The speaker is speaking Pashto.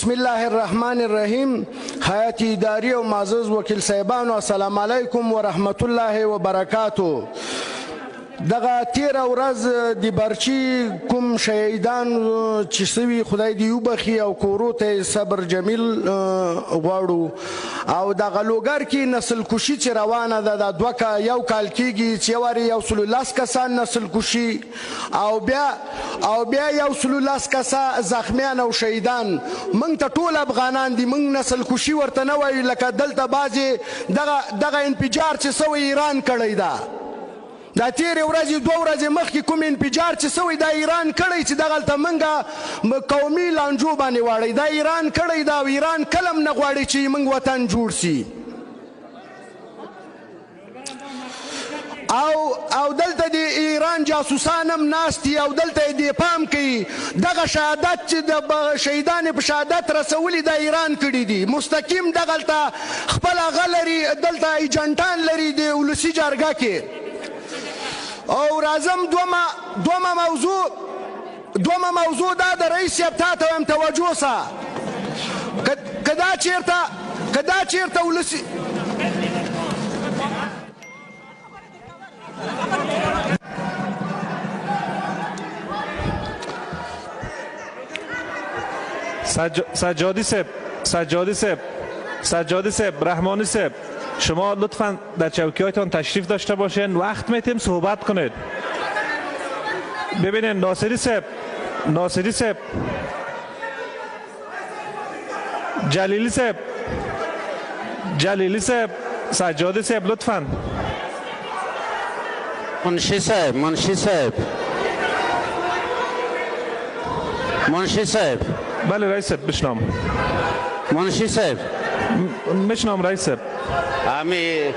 بسم الله الرحمن الرحیم. هیئت اداری او معزز وکیل صاحبانو، السلام علیکم ورحمت الله وبرکاتو. دغه تیره ورځ د برچي کوم شهیدان چې سوي خدای دې وبخي او کورو ته صبر جمیل غواړو. او دغه لوګر کې نسل کشي چې روانه ده، د دوه یو کال کېږي چې وارې 110 کسان نسل کشي او بیا 110 کسه زخمیان او شهیدان. موږ ته ټول افغانان دي، موږ نسل کشي ورته نه وایو. لکه دلته بعضې دغه انفجار چې سوی ایران کړی ده، دا تیرې ورځې 2 ورځې مخکې کوم انفجار چې سوی دا ایران کړی چې دغلته موږ قومي لانجو باندې واړی، دا ایران کړی دا. او ایران کلم نه غواړي چې موږ وطن جوړ سي. او دلته د ایران جاسوسان هم ناست دي او دلته یې دفام کوي. دغه شهادت چې د شهیدان په شهادت رسولي دا ایران کړي دي. مستقیم دغلته خپل هغه لري، دلته ایجنټان لري د ولسي جرګه کې. او راځم دومه موضوع دا د رئیس صاحب تا ته وایم توجه سه. که دا چېرته ولسي سجادی صاحب، رحمانی صاحب، شما لطفاً در چوکی‌هایتان تشریف داشته باشین، وقت میتیم صحبت کنید. ببینید ناصری صاحب، جلیلی صاحب، سجادی صاحب لطفاً. منشی صاحب. بله رئیس صاحب بشنام. منشی صاحب میشنام رئیس صاحب. همی